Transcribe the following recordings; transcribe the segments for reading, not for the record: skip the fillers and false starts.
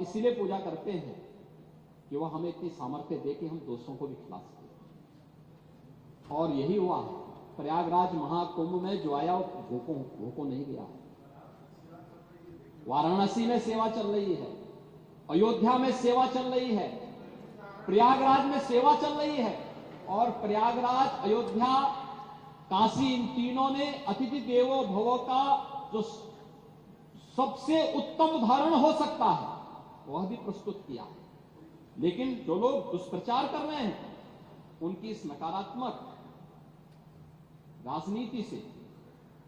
इसीलिए पूजा करते हैं कि वह हमें इतनी सामर्थ्य दे कि हम दोषों को भी खिला सकें। और यही हुआ प्रयागराज महाकुंभ में जो आया वो भूखों नहीं गया। वाराणसी में सेवा चल रही है, अयोध्या में सेवा चल रही है, प्रयागराज में सेवा चल रही है। और प्रयागराज, अयोध्या, काशी, इन तीनों ने अतिथि देवो भव का जो सबसे उत्तम उदाहरण हो सकता है वह भी प्रस्तुत किया है। लेकिन जो लोग दुष्प्रचार कर रहे हैं उनकी इस नकारात्मक राजनीति से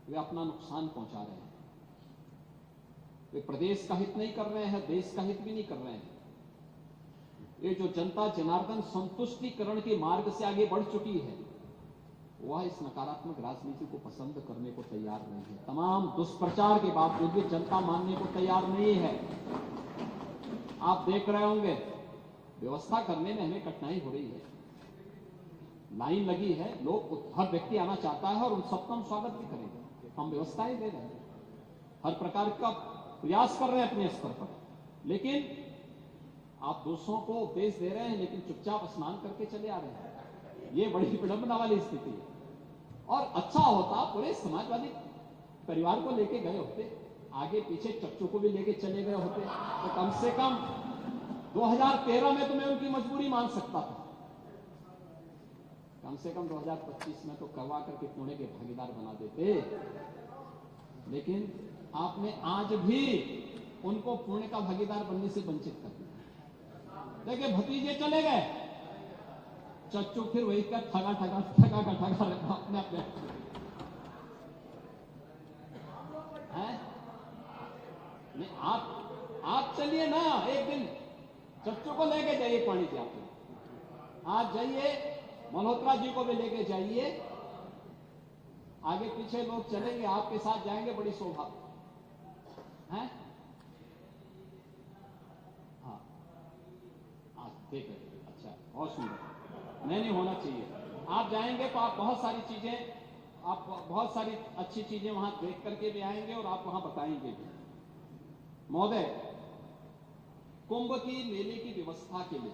वे अपना नुकसान पहुंचा रहे हैं। वे प्रदेश का हित नहीं कर रहे हैं, देश का हित भी नहीं कर रहे हैं। ये जो जनता जनार्दन संतुष्टिकरण के मार्ग से आगे बढ़ चुकी है वह इस नकारात्मक राजनीति को पसंद करने को तैयार नहीं है। तमाम दुष्प्रचार के बावजूद भी जनता मानने को तैयार नहीं है। आप देख रहे होंगे व्यवस्था करने में हमें कठिनाई हो रही है, लाइन लगी है, लोग, हर व्यक्ति आना चाहता है और उन सबका हम स्वागत भी करेंगे। हम व्यवस्थाएं दे रहे हैं, हर प्रकार का प्रयास कर रहे हैं अपने स्तर पर। लेकिन आप दूसरों को उपदेश दे रहे हैं लेकिन चुपचाप स्नान करके चले आ रहे हैं। ये बड़ी विडंबना वाली स्थिति है। और अच्छा होता पूरे समाजवादी परिवार को लेके गए होते, आगे पीछे चच्चू को भी लेके चले गए होते, तो कम से कम 2013 में तो मैं उनकी मजबूरी मान सकता था। कम से कम 2025 में तो करवा करके पुणे के भागीदार बना देते। लेकिन आपने आज भी उनको पुणे का भागीदार बनने से वंचित कर दिया। देखिए, भतीजे चले गए, चच्चू फिर वही का ठगा अपने नहीं। आप चलिए ना, एक दिन चच्चू को लेके जाइए पानी जी, आप जाइए, मल्होत्रा जी को भी लेके जाइए, आगे पीछे लोग चलेंगे, आपके साथ जाएंगे, बड़ी शोभा है। हाँ, ठीक है, अच्छा, बहुत सुंदर। नहीं होना चाहिए। आप जाएंगे तो आप बहुत सारी चीजें, आप बहुत सारी अच्छी चीजें वहां देख करके भी आएंगे और आप वहां बताएंगे भी। महोदय, कुंभ की मेले की व्यवस्था के लिए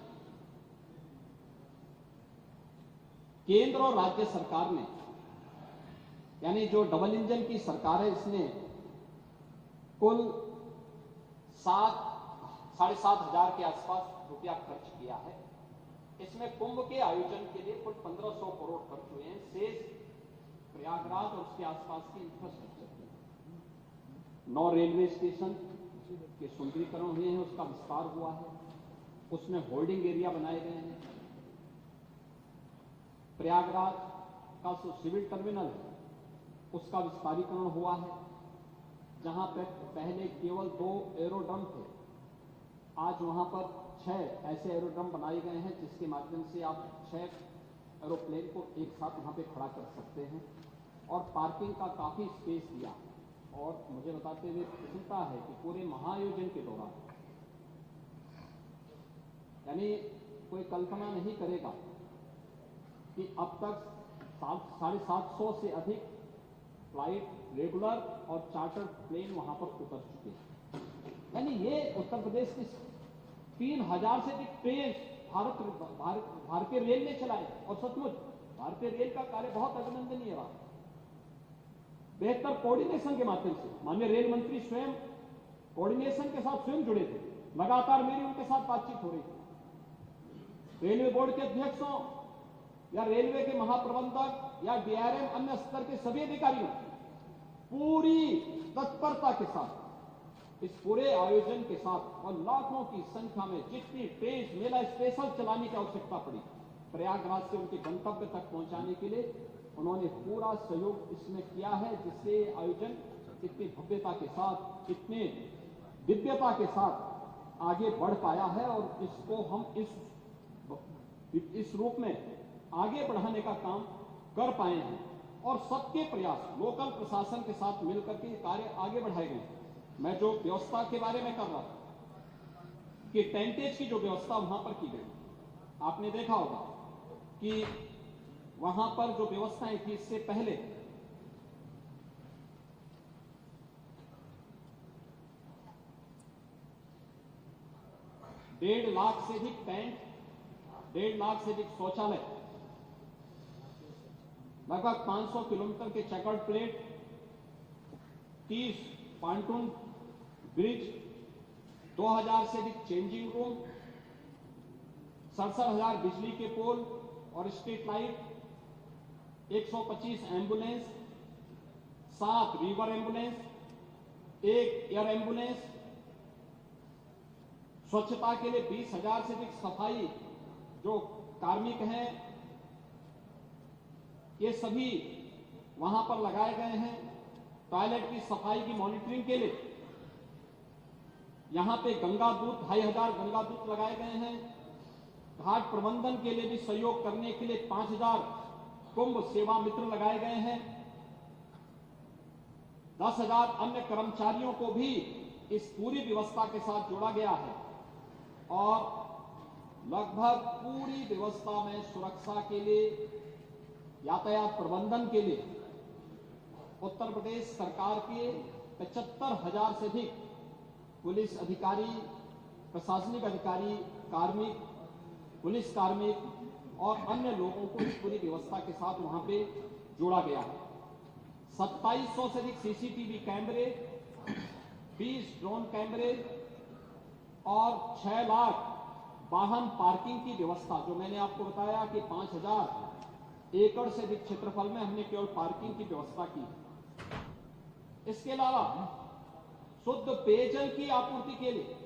केंद्र और राज्य सरकार ने, यानी जो डबल इंजन की सरकार है, इसने कुल 7,500 के आसपास रुपया खर्च किया है। इसमें कुंभ के आयोजन के लिए कुल 1500 करोड़ खर्च हुए हैं। शेष प्रयागराज और उसके आसपास की इंफ्रास्ट्रक्चर के 9 रेलवे स्टेशन के सुंदरीकरण हुए हैं, उसका विस्तार हुआ है, उसमें होल्डिंग एरिया बनाए गए हैं। प्रयागराज का जो सिविल टर्मिनल है उसका विस्तारीकरण हुआ है। जहां पर पहले केवल 2 एरोड्रम थे, आज वहां पर 6 ऐसे एरोड्रम बनाए गए हैं जिसके माध्यम से आप 6 एरोप्लेन को एक साथ वहां पे खड़ा कर सकते हैं। और पार्किंग का काफी स्पेस दिया। और मुझे बताते हुए प्रसन्नता है कि पूरे महाआयोजन के दौरान, यानी कोई कल्पना नहीं करेगा कि अब तक 750 से अधिक फ्लाइट, रेगुलर और चार्टर्ड प्लेन वहां पर उतर चुके हैं। यानी ये उत्तर प्रदेश की 3000 से अधिक ट्रेन भारतीय रेल ने चलाए। और सचमुच भारतीय रेल का कार्य बहुत अभिनंदनीय रहा। बेहतर कोऑर्डिनेशन के माध्यम से माननीय रेल मंत्री स्वयं कोऑर्डिनेशन के साथ स्वयं जुड़े थे। लगातार मेरी उनके साथ बातचीत हो रही थी। रेलवे बोर्ड के अध्यक्षों या रेलवे के महाप्रबंधक या डीआरएम, अन्य स्तर के सभी अधिकारियों पूरी तत्परता के साथ इस पूरे आयोजन के साथ और लाखों की संख्या में जितनी ट्रेन, मेला स्पेशल चलाने की आवश्यकता पड़ी प्रयागराज से उनके गंतव्य तक पहुंचाने के लिए, उन्होंने पूरा सहयोग इसमें किया है, जिससे आयोजन इतनी भव्यता के साथ, इतने दिव्यता के साथ आगे बढ़ पाया है। और इसको हम इस रूप में आगे बढ़ाने का काम कर पाए हैं। और सबके प्रयास लोकल प्रशासन के साथ मिलकर के कार्य आगे बढ़ाए गए। मैं जो व्यवस्था के बारे में कर रहा था कि टेंटेज की जो व्यवस्था वहां पर की गई, आपने देखा होगा कि वहां पर जो व्यवस्थाएं थी इससे पहले 1.5 लाख से अधिक टेंट, 1.5 लाख से अधिक शौचालय, लगभग 500 किलोमीटर के चेकर्ड प्लेट, 30 पांटून ब्रिज, 2000 से अधिक चेंजिंग रूम, 67,000 बिजली के पोल और street light, 125 ambulance, 7 river ambulance, 1 air ambulance, स्वच्छता के लिए 20,000 से अधिक सफाई जो कार्मिक हैं, ये सभी वहां पर लगाए गए हैं। टॉयलेट की सफाई की मॉनिटरिंग के लिए यहां पे गंगा दूत 2,500 गंगा दूत लगाए गए हैं। घाट प्रबंधन के लिए भी सहयोग करने के लिए 5,000 कुंभ सेवा मित्र लगाए गए हैं। 10,000 अन्य कर्मचारियों को भी इस पूरी व्यवस्था के साथ जोड़ा गया है और लगभग पूरी व्यवस्था में सुरक्षा के लिए, यातायात प्रबंधन के लिए उत्तर प्रदेश सरकार के 75,000 से अधिक पुलिस अधिकारी, प्रशासनिक अधिकारी, कार्मिक, पुलिस कार्मिक और अन्य लोगों को इस पूरी व्यवस्था के साथ वहां पे जोड़ा गया है। 2700 से अधिक सीसीटीवी कैमरे, 20 ड्रोन कैमरे और 6 लाख वाहन पार्किंग की व्यवस्था, जो मैंने आपको बताया कि 5,000 एकड़ से अधिक क्षेत्रफल में हमने केवल पार्किंग की व्यवस्था की है। इसके अलावा शुद्ध पेयजल की आपूर्ति के लिए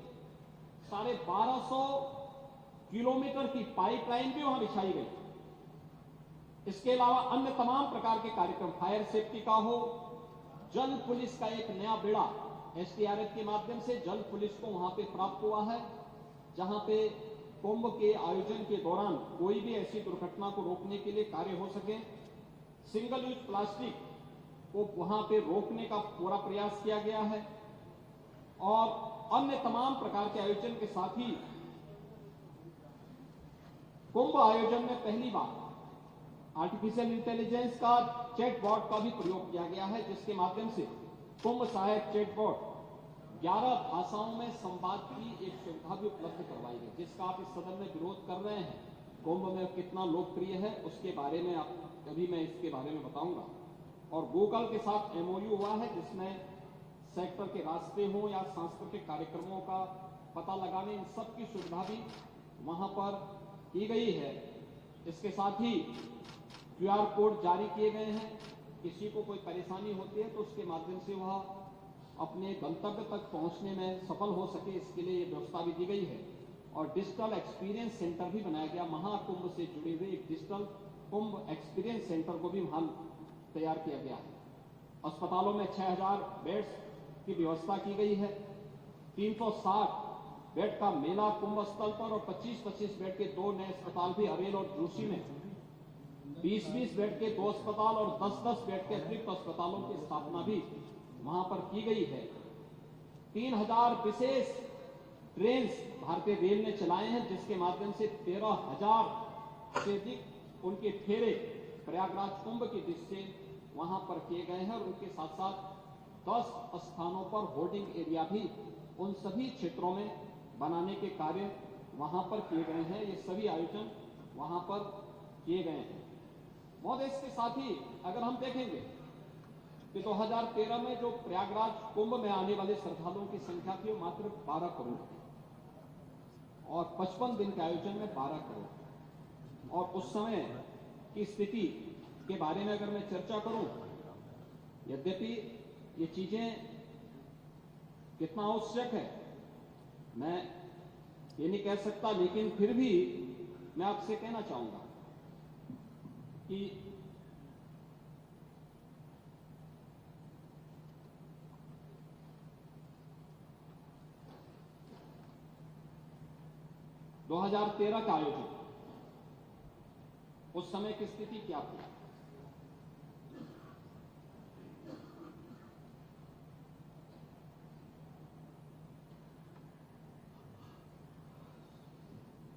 1250 किलोमीटर की पाइपलाइन भी वहां बिछाई गई। इसके अलावा अन्य तमाम प्रकार के कार्यक्रम, फायर सेफ्टी का हो, जल पुलिस का एक नया बेड़ा एसडीआरएफ के माध्यम से जल पुलिस को वहां पे प्राप्त हुआ है, जहां पे कुंभ के आयोजन के दौरान कोई भी ऐसी दुर्घटना को रोकने के लिए कार्य हो सके। सिंगल यूज प्लास्टिक को वहां पे रोकने का पूरा प्रयास किया गया है और अन्य तमाम प्रकार के आयोजन के साथ ही कुंभ आयोजन में पहली बार आर्टिफिशियल इंटेलिजेंस का चैटबॉट का भी प्रयोग किया गया है, जिसके माध्यम से कुंभ सहायक चैटबॉट 11 भाषाओं में संवाद की एक सुविधा भी उपलब्ध करवाई गई, जिसका आप इस सदन में विरोध कर रहे हैं। कुंभ में कितना लोकप्रिय है उसके बारे में आप कभी मैं इसके बारे में बताऊंगा। और गूगल के साथ एमओयू हुआ है, जिसमें सेक्टर के रास्ते हो या सांस्कृतिक कार्यक्रमों का पता लगाने, इन सब की सुविधा भी वहां पर की गई है। इसके साथ ही क्यूआर कोड जारी किए गए हैं, किसी को कोई परेशानी होती है तो उसके माध्यम से वह अपने गंतव्य तक पहुंचने में सफल हो सके, इसके लिए ये व्यवस्था भी दी गई है। और डिजिटल एक्सपीरियंस सेंटर भी बनाया गया, महाकुंभ से जुड़े हुए एक डिजिटल कुंभ एक्सपीरियंस सेंटर को भी वहां तैयार किया गया है। अस्पतालों में 6,000 बेड्स की व्यवस्था की गई है। 360 बेड का मेला कुंभ स्थल पर और 25-25 बेड के 2 नए अस्पताल भी अरेल और जोशी में, 20-20 बेड के 2 अस्पताल और 10-10 बेड के अतिरिक्त अस्पतालों की स्थापना भी वहां पर की गई है। 3,000 विशेष ट्रेन भारतीय रेल ने चलाए हैं, जिसके माध्यम से 13,000 से अधिक उनके फेरे प्रयागराज कुंभ की दृष्टि से वहां पर किए गए हैं और उनके साथ साथ 10 स्थानों पर होर्डिंग एरिया भी उन सभी क्षेत्रों में बनाने के कार्य वहां पर किए गए हैं। ये सभी आयोजन वहां पर किए गए हैं। महोदय, इसके साथ ही अगर हम देखेंगे कि 2013 में जो प्रयागराज कुंभ में आने वाले श्रद्धालुओं की संख्या थी वो मात्र 12 करोड़ और 55 दिन के आयोजन में 12 करोड़। और उस समय की स्थिति के बारे में अगर मैं चर्चा करूं, यद्यपि ये चीजें कितना आवश्यक है मैं ये नहीं कह सकता, लेकिन फिर भी मैं आपसे कहना चाहूंगा कि (2013) का आयोजन, उस समय की स्थिति क्या थी?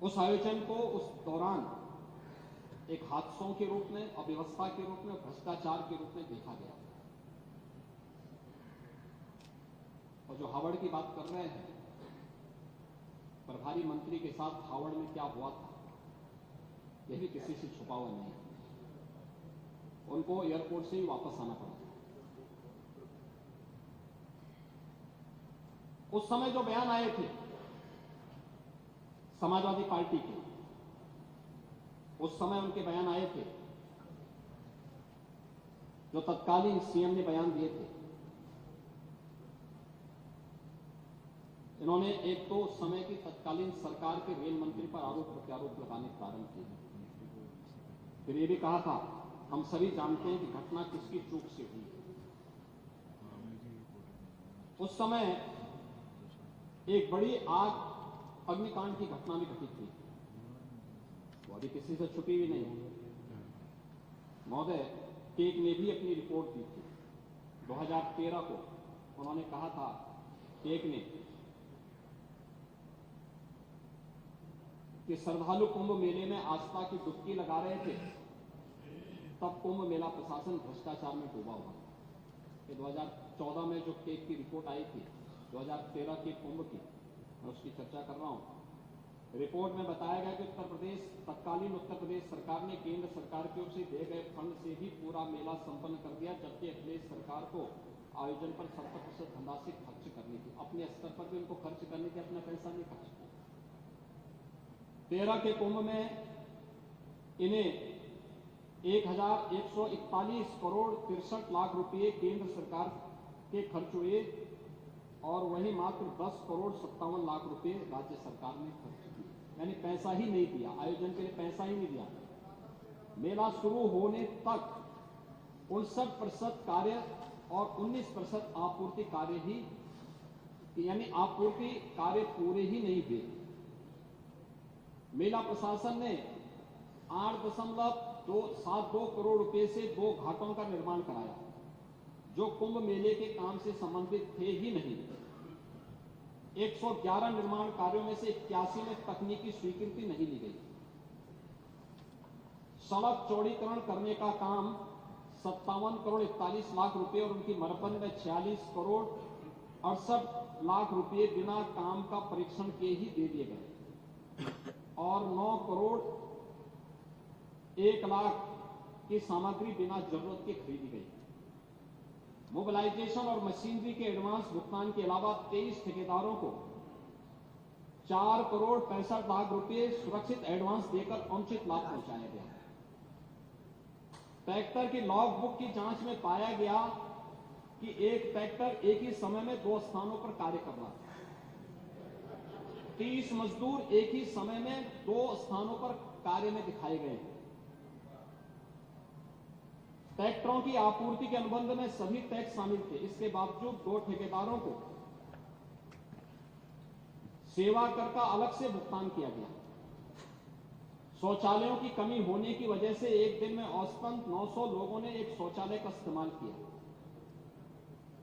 उस आयोजन को उस दौरान एक हादसों के रूप में, अव्यवस्था के रूप में, भ्रष्टाचार के रूप में देखा गया। और जो हावड़ की बात कर रहे हैं, प्रभारी मंत्री के साथ हावड़ में क्या हुआ था यह भी किसी से छुपा हुआ नहीं। उनको एयरपोर्ट से ही वापस आना पड़ा। उस समय जो बयान आए थे समाजवादी पार्टी के, उस समय उनके बयान आए थे, जो तत्कालीन सीएम ने बयान दिए थे। इन्होंने एक तो उस समय की तत्कालीन सरकार के रेल मंत्री पर आरोप प्रत्यारोप लगाने प्रारंभ किए। फिर यह भी कहा था, हम सभी जानते हैं कि घटना किसकी चूक से हुई। उस समय एक बड़ी आग अग्निकांड की घटना भी घटित थी, वो अभी किसी से छुपी हुई नहीं। महोदय केक ने भी अपनी रिपोर्ट दी थी 2013 को। उन्होंने कहा था केक ने कि श्रद्धालु कुंभ मेले में आस्था की डुबकी लगा रहे थे, तब कुंभ मेला प्रशासन भ्रष्टाचार में डूबा हुआ था। 2014 में जो केक की रिपोर्ट आई थी 2013 के कुंभ की, मैं उसकी चर्चा कर रहा हूं। रिपोर्ट में बताया गया कि तत्कालीन उत्तर प्रदेश सरकार ने केंद्र सरकार की ओर से दिए गए फंड से ही पूरा मेला संपन्न कर दिया, जबकि अखिलेश सरकार को आयोजन पर 70% धनराशि खर्च करनी थी। अपने स्तर पर भी उनको खर्च करने की, अपना पैसा नहीं खर्च किया। 13 के कुंभ में इन्हें 1141 करोड़ 63 लाख रुपए केंद्र सरकार के खर्च हुए और वहीं मात्र 10 करोड़ 57 लाख रुपए राज्य सरकार ने खर्च किए। यानी पैसा ही नहीं दिया, आयोजन के लिए पैसा ही नहीं दिया। मेला शुरू होने तक 59% कार्य और 19% आपूर्ति कार्य ही, यानी आपूर्ति कार्य पूरे ही नहीं हुए। मेला प्रशासन ने 8.72 करोड़ रुपए से 2 घाटों का निर्माण कराया, जो कुंभ मेले के काम से संबंधित थे ही नहीं। 111 निर्माण कार्यों में से 81 में तकनीकी स्वीकृति नहीं ली गई। सड़क चौड़ीकरण करने का काम 57 करोड़ 41 लाख रुपए और उनकी मरम्मत में 46 करोड़ 68 लाख रुपए बिना काम का परीक्षण के ही दे दिए गए और 9 करोड़ 1 लाख की सामग्री बिना जरूरत के खरीदी गई। मोबिलाइजेशन और मशीनरी के एडवांस भुगतान के अलावा 23 ठेकेदारों को 4 करोड़ 65 लाख रुपए सुरक्षित एडवांस देकर अनुचित लाभ पहुंचाया गया। ट्रैक्टर की लॉग बुक की जांच में पाया गया कि एक ट्रैक्टर एक ही समय में 2 स्थानों पर कार्य कर रहा था। 30 मजदूर एक ही समय में 2 स्थानों पर कार्य में दिखाए गए। ट्रैक्टरों की आपूर्ति के अनुबंध में सभी टैक्स शामिल थे। इसके बावजूद 2 ठेकेदारों को सेवा कर का अलग से भुगतान किया गया। शौचालयों की कमी होने की वजह से एक दिन में औसतन 900 लोगों ने एक शौचालय का इस्तेमाल किया।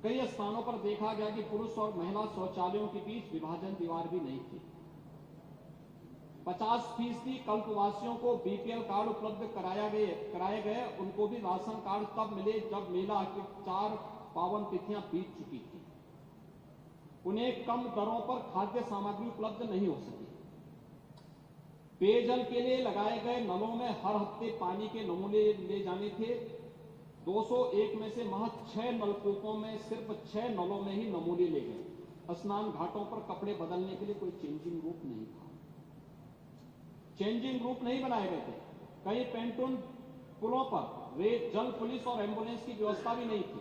कई स्थानों पर देखा गया कि पुरुष और महिला शौचालयों के बीच विभाजन दीवार भी नहीं थी। 50% कल्पवासियों को बीपीएल कार्ड उपलब्ध कराए गए। उनको भी राशन कार्ड तब मिले जब मेला की 4 पावन तिथियां बीत चुकी थी। उन्हें कम दरों पर खाद्य सामग्री उपलब्ध नहीं हो सकी। पेयजल के लिए लगाए गए नलों में हर हफ्ते पानी के नमूने ले जाने थे। 201 में से महज 6 नलकूपों में सिर्फ 6 नलों में ही नमूने ले गए। स्नान घाटों पर कपड़े बदलने के लिए कोई चेंजिंग रूम नहीं था। चेंजिंग रूम नहीं बनाए गए थे। कई पेंटून पुलों पर रेत, जल पुलिस और एम्बुलेंस की व्यवस्था भी नहीं थी।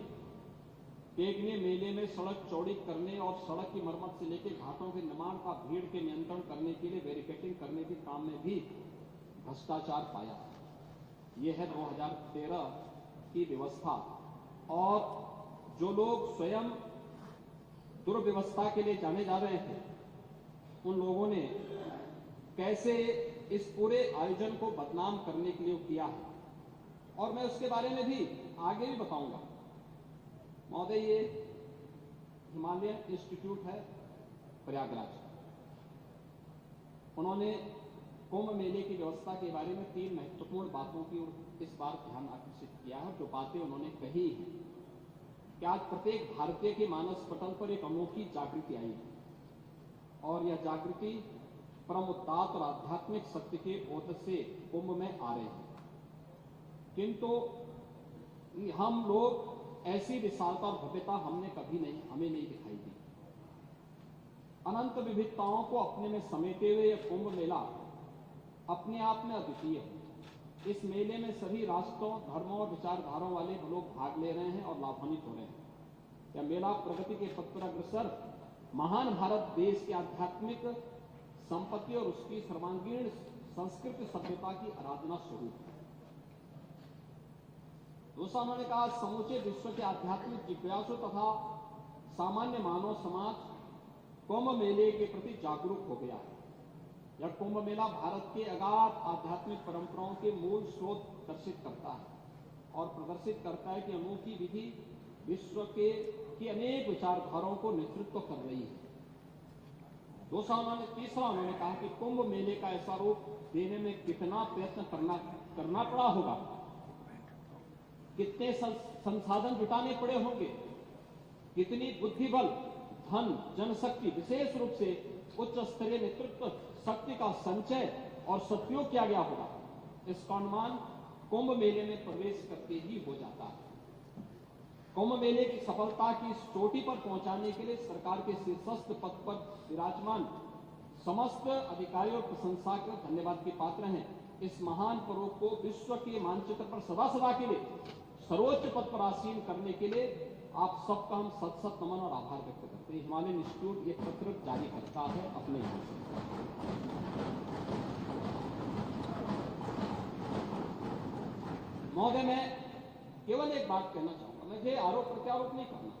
केक ने मेले में सड़क चौड़ी करने और सड़क की मरम्मत से लेकर घाटों के निर्माण का भीड़ के नियंत्रण करने के लिए बैरिकेडिंग करने के काम में भी भ्रष्टाचार पाया। यह है 2013 की व्यवस्था। और जो लोग स्वयं दुर्व्यवस्था के लिए जाने जा रहे थे, उन लोगों ने कैसे इस पूरे आयोजन को बदनाम करने के लिए किया है, और मैं उसके बारे में भी आगे भी बताऊंगा। महोदय, ये हिमालयन इंस्टीट्यूट है प्रयागराज। उन्होंने कुंभ मेले की व्यवस्था के बारे में 3 महत्वपूर्ण बातों की ओर इस बार ध्यान आकर्षित किया है। जो बातें उन्होंने कही हैं कि आज प्रत्येक भारतीय के मानस पटल पर एक अनोखी जागृति आई है, और यह जागृति परमोत्तात और आध्यात्मिक सत्य के बोध से कुंभ में आ रहे हैं, किंतु हम लोग ऐसी विशालता और भव्यता हमें नहीं दिखाई दी। अनंत विविधताओं को अपने में समेटे हुए यह कुंभ मेला अपने आप में अद्वितीय है। इस मेले में सभी राष्ट्रों, धर्मों और विचारधाराओं वाले लोग भाग ले रहे हैं और लाभान्वित हो रहे हैं। यह मेला प्रगति के पथ पर अग्रसर महान भारत देश की आध्यात्मिक संपत्ति और उसकी सर्वांगीण संस्कृति सभ्यता की आराधना स्वरूप है। दूसरा उन्होंने कहा, समूचे विश्व के आध्यात्मिक जिज्ञासु तथा सामान्य मानव समाज कुंभ मेले के प्रति जागरूक हो गया है। यह कुंभ मेला भारत के अगाध आध्यात्मिक परंपराओं के मूल स्रोत दर्शित करता है और प्रदर्शित करता है कि अनोखी विधि विश्व की अनेक विचारधाराओं को नेतृत्व कर रही है। तीसरा उन्होंने कहा कि कुंभ मेले का ऐसा रूप देने में कितना प्रयत्न करना पड़ा होगा, कितने संसाधन जुटाने पड़े होंगे, कितनी बुद्धिबल, धन, जनशक्ति, विशेष रूप से उच्च स्तरीय नेतृत्व शक्ति का संचय और सदुपयोग किया गया होगा। इसका अनुमान कुंभ मेले में प्रवेश करके ही हो जाता है। कुंभ मेले की सफलता की इस चोटी पर पहुंचाने के लिए सरकार के शीर्षस्थ पद पर विराजमान समस्त अधिकारियों और प्रशंसा के धन्यवाद के पात्र हैं। इस महान पर्व को विश्व के मानचित्र पर सदा सदा के लिए सर्वोच्च पद पर आसीन करने के लिए आप सबका हम सत नमन और आभार व्यक्त करते हैं। हिमालयन इंस्टीट्यूट ये पत्र जारी करता है अपने यहाँ से। महोदय, मैं केवल एक बात कहना चाहूंगा, मुझे आरोप प्रत्यारोप नहीं करना।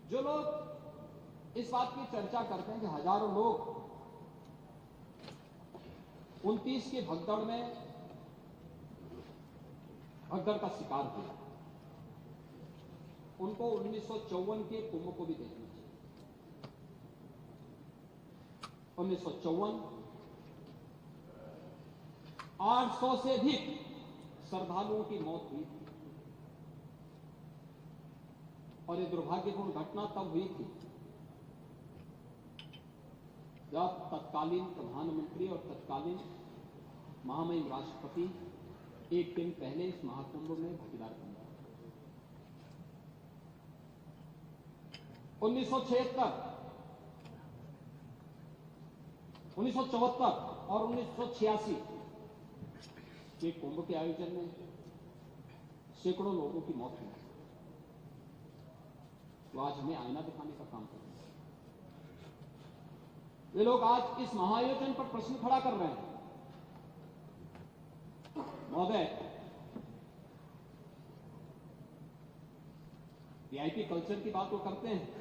जो लोग इस बात की चर्चा करते हैं कि हजारों लोग 29 की भगदड़ का शिकार हुए, उनको 1954 के कुंभ को भी देखना चाहिए। 1954 800 से अधिक श्रद्धालुओं की मौत हुई थी और यह दुर्भाग्यपूर्ण घटना तब हुई थी जब तत्कालीन प्रधानमंत्री और तत्कालीन महामहिम राष्ट्रपति एक दिन पहले इस महाकुंभ में भागीदार बन गए। 1976, 1974 और 1986 के कुंभ के आयोजन में सैकड़ों लोगों की मौत हुई। तो आज हमें आईना दिखाने का काम कर रहे हैं। वे लोग आज इस महाआयोजन पर प्रश्न खड़ा कर रहे हैं। महोदय, वीआईपी कल्चर की बात वो करते हैं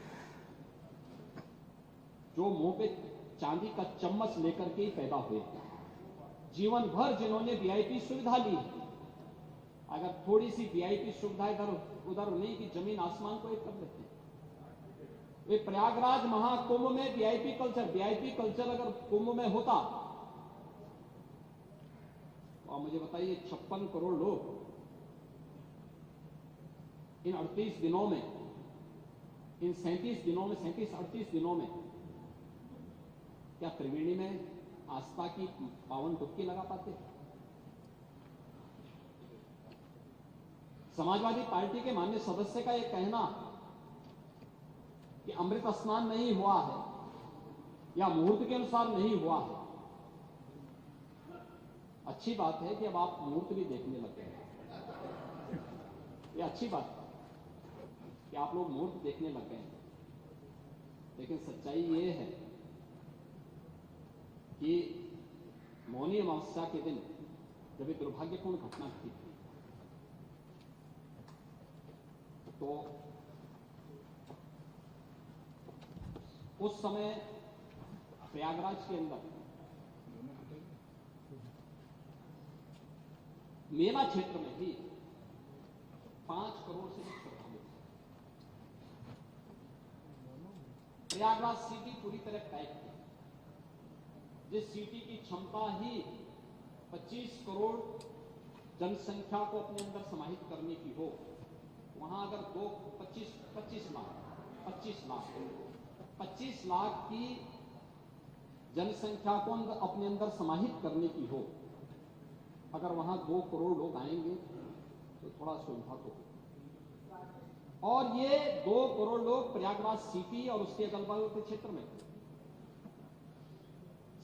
जो मुंह पे चांदी का चम्मच लेकर के ही पैदा हुए, जीवन भर जिन्होंने वीआईपी सुविधा ली। अगर थोड़ी सी वीआईपी सुविधा इधर उधर नहीं कि जमीन आसमान को एक कर देते हैं। वे प्रयागराज महाकुंभ में वीआईपी कल्चर अगर कुंभ में होता तो आप मुझे बताइए 56 करोड़ लोग इन 38 दिनों में, इन 37-38 दिनों में क्या त्रिवेणी में आस्था की पावन डुबकी लगा पाते? समाजवादी पार्टी के माननीय सदस्य का यह कहना कि अमृत स्नान नहीं हुआ है या मुहूर्त के अनुसार नहीं हुआ है, अच्छी बात है कि अब आप मुहूर्त भी देखने लग गए। ये अच्छी बात है कि आप लोग मुहूर्त देखने लग गए, लेकिन सच्चाई ये है कि मौनी अमावस्या के दिन जब एक दुर्भाग्यपूर्ण घटना घटी तो उस समय प्रयागराज के अंदर मेला क्षेत्र में भी 5 करोड़ से अधिक श्रद्धालु थे। प्रयागराज सिटी पूरी तरह पैक थी। जिस सिटी की क्षमता ही 25 करोड़ जनसंख्या को अपने अंदर समाहित करने की हो, वहां अगर 25 लाख की जनसंख्या को अपने अंदर समाहित करने की हो, अगर वहां 2 करोड़ लोग आएंगे तो थोड़ा सुविधा तो हो। और ये 2 करोड़ लोग प्रयागराज सिटी और उसके अगल बगल के क्षेत्र में,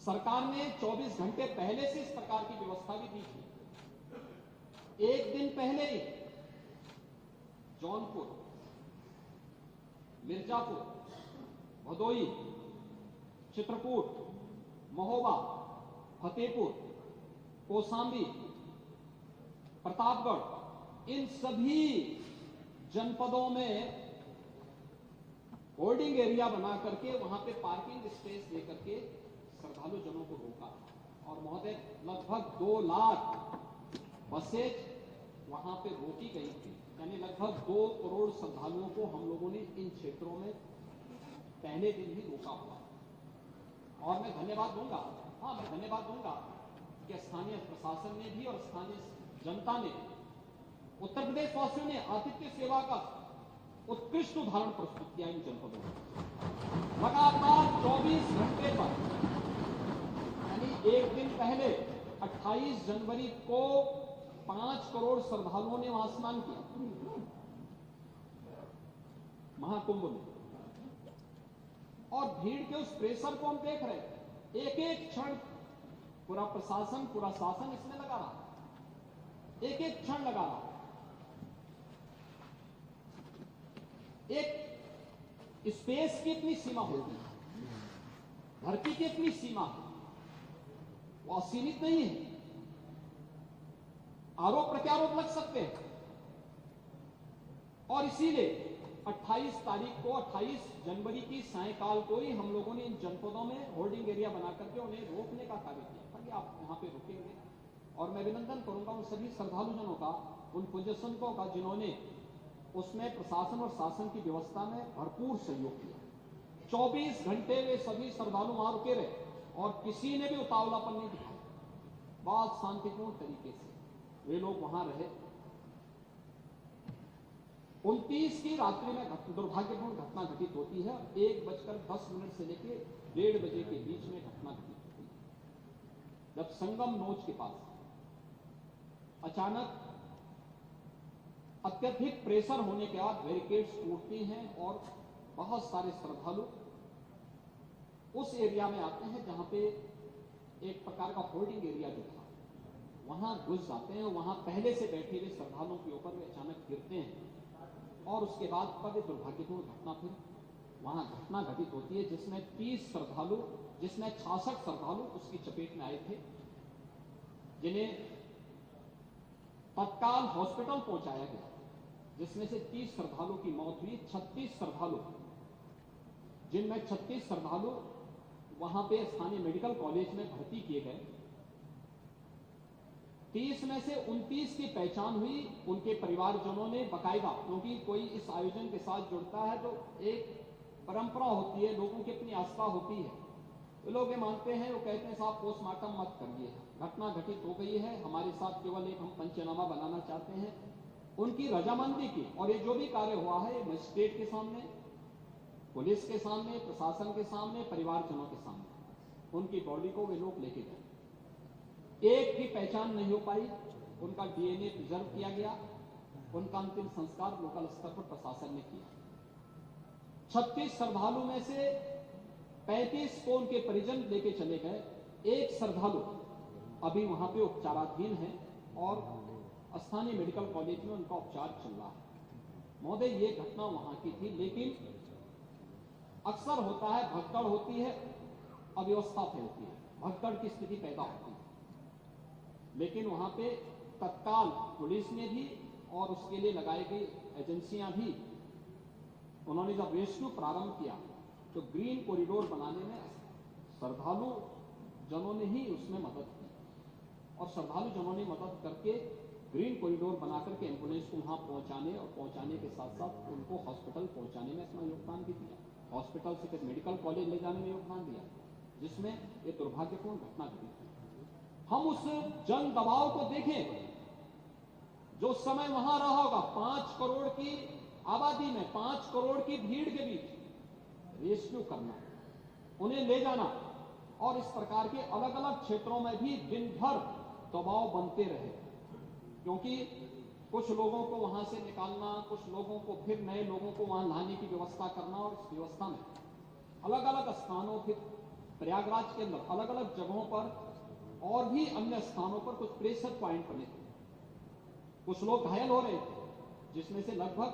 सरकार ने 24 घंटे पहले से इस प्रकार की व्यवस्था भी दी थी। एक दिन पहले ही जौनपुर, मिर्जापुर, भदोई, चित्रकूट, महोबा, फतेहपुर, कौशाम्बी, प्रतापगढ़, इन सभी जनपदों में होल्डिंग एरिया बना करके वहां पे पार्किंग स्पेस दे करके श्रद्धालु जनों को रोका। और महोदय, लगभग 2 लाख बसेज वहां पे रोकी गई थी, यानी लगभग 2 करोड़ श्रद्धालुओं को हम लोगों ने इन क्षेत्रों में पहले दिन ही रोका हुआ। और मैं धन्यवाद दूंगा, मैं धन्यवाद दूंगा कि स्थानीय प्रशासन ने भी और स्थानीय जनता ने, उत्तर प्रदेश वासियों ने आतिथ्य सेवा का उत्कृष्ट उदाहरण प्रस्तुत किया इन जनपदों में। लगातार 24 घंटे पर, यानी एक दिन पहले 28 जनवरी को 5 करोड़ श्रद्धालुओं ने वहां स्नान किया महाकुंभ में। और भीड़ के उस प्रेशर को हम देख रहे हैं, एक एक क्षण पूरा प्रशासन, पूरा शासन इसमें लगा रहा, एक एक क्षण लगा रहा। एक स्पेस की इतनी सीमा होती है, धरती की इतनी सीमा है, वो असीमित नहीं है। आरोप प्रत्यारोप लग सकते हैं, और इसीलिए 28 तारीख को, 28 जनवरी की सायंकाल को ही हम लोगों ने इन जनपदों में होल्डिंग एरिया बना करके उन्हें रोकने का कार्य किया था कि आप यहां पे रुकेंगे। और मैं अभिनंदन करूंगा उन सभी श्रद्धालु जनों का, उन पूज्य संतों का, जिन्होंने उसमें प्रशासन और शासन की व्यवस्था में भरपूर सहयोग किया। 24 घंटे वे सभी श्रद्धालु वहां रुके रहे और किसी ने भी उतावलापन नहीं दिखाया। बहुत शांतिपूर्ण तरीके से वे लोग वहां रहे। 29 की रात्रि में दुर्भाग्यपूर्ण घटना घटित होती है। 1:10 से लेकर 1:30 बजे के बीच में घटना घटित होती है, जब संगम नोच के पास अचानक अत्यधिक प्रेशर होने के बाद बैरिकेड्स टूटती हैं और बहुत सारे श्रद्धालु उस एरिया में आते हैं जहां पे एक प्रकार का होल्डिंग एरिया जो था वहां घुस जाते हैं। वहां पहले से बैठे हुए श्रद्धालुओं के ऊपर वे अचानक गिरते हैं और उसके बाद पर दुर्भाग्यपूर्ण घटना फिर वहां घटना घटित होती है, जिसमें 30 श्रद्धालु, जिसमें 66 श्रद्धालु उसकी चपेट में आए थे, जिन्हें तत्काल हॉस्पिटल पहुंचाया गया, जिसमें से 30 श्रद्धालु की मौत हुई। 36 श्रद्धालु, जिनमें 36 श्रद्धालु वहां पे स्थानीय मेडिकल कॉलेज में भर्ती किए गए। 30 में से 29 की पहचान हुई। उनके परिवारजनों ने बकायदा, क्योंकि कोई इस आयोजन के साथ जुड़ता है तो एक परंपरा होती है, लोगों की अपनी आस्था होती है, तो लोग ये मानते हैं, वो कहते हैं साहब पोस्टमार्टम मत करिए, घटना घटित हो गई है, हमारे साथ केवल एक हम पंचनामा बनाना चाहते हैं। उनकी रजामंदी की, और ये जो भी कार्य हुआ है मजिस्ट्रेट के सामने, पुलिस के सामने, प्रशासन के सामने, परिवारजनों के सामने उनकी बॉडी को वे लोग लेके गए। एक की पहचान नहीं हो पाई, उनका डीएनए प्रिजर्व किया गया, उनका अंतिम संस्कार लोकल स्तर पर प्रशासन ने किया। 36 श्रद्धालु में से 35 को उनके परिजन लेके चले गए। एक श्रद्धालु अभी वहां पे उपचाराधीन है और स्थानीय मेडिकल कॉलेज में उनका उपचार चल रहा है। महोदय, ये घटना वहां की थी, लेकिन अक्सर होता है, भगदड़ होती है, अव्यवस्था फैलती है, भगदड़ की स्थिति पैदा होती है, लेकिन वहां पे तत्काल पुलिस ने भी और उसके लिए लगाई गई एजेंसियां भी, उन्होंने जब रेस्क्यू प्रारंभ किया तो ग्रीन कॉरिडोर बनाने में श्रद्धालु जनों ने ही उसमें मदद की, और श्रद्धालु जनों ने मदद करके ग्रीन कॉरिडोर बनाकर के एम्बुलेंस को वहां पहुंचाने और पहुंचाने के साथ साथ उनको हॉस्पिटल पहुंचाने में अपना योगदान भी दिया, हॉस्पिटल से फिर मेडिकल कॉलेज ले जाने में योगदान दिया, जिसमें ये दुर्भाग्यपूर्ण घटना घटी। हम उस जन दबाव को देखें जो समय वहां रहा होगा। 5 करोड़ की आबादी में, 5 करोड़ की भीड़ के बीच रेस्क्यू करना, उन्हें ले जाना और इस प्रकार के अलग अलग क्षेत्रों में भी दिन भर दबाव बनते रहे, क्योंकि कुछ लोगों को वहां से निकालना, कुछ लोगों को फिर नए लोगों को वहां लाने की व्यवस्था करना, और इस व्यवस्था में अलग अलग स्थानों, फिर प्रयागराज के अंदर अलग अलग जगहों पर और भी अन्य स्थानों पर कुछ प्रेशर पॉइंट बने थे। कुछ लोग घायल हो रहे थे, जिसमें से लगभग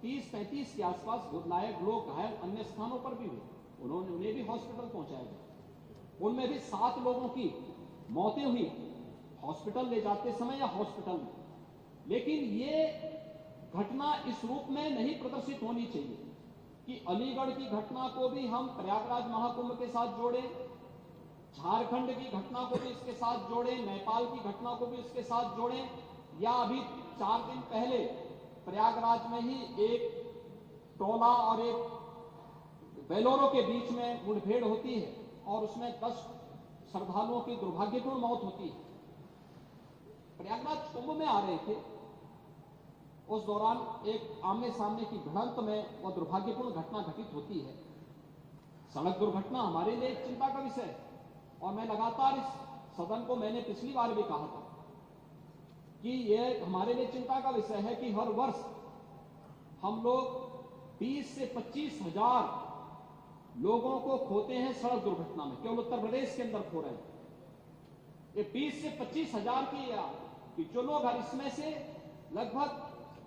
30-35 के आसपास लायक लोग घायल अन्य स्थानों पर भी हुए। उन्हें भी हॉस्पिटल पहुंचाया गया। उनमें भी 7 लोगों की मौतें हुई हॉस्पिटल ले जाते समय या हॉस्पिटल में। लेकिन ये घटना इस रूप में नहीं प्रदर्शित होनी चाहिए कि अलीगढ़ की घटना को भी हम प्रयागराज महाकुंभ के साथ जोड़ें, झारखंड की घटना को भी इसके साथ जोड़ें, नेपाल की घटना को भी इसके साथ जोड़ें, या अभी 4 दिन पहले प्रयागराज में ही एक टोला और एक बेलोरो के बीच में मुठभेड़ होती है और उसमें 10 श्रद्धालुओं की दुर्भाग्यपूर्ण मौत होती है। प्रयागराज कुंभ में आ रहे थे, उस दौरान एक आमने सामने की भिड़ंत में वह दुर्भाग्यपूर्ण घटना घटित होती है। सड़क दुर्घटना हमारे लिए एक चिंता का विषय है, और मैं लगातार इस सदन को, मैंने पिछली बार भी कहा था कि यह हमारे लिए चिंता का विषय है कि हर वर्ष हम लोग 20 से 25 हजार लोगों को खोते हैं सड़क दुर्घटना में। केवल उत्तर प्रदेश के अंदर खो रहे हैं ये 20 से 25 हजार की जो लोग हैं, इसमें से लगभग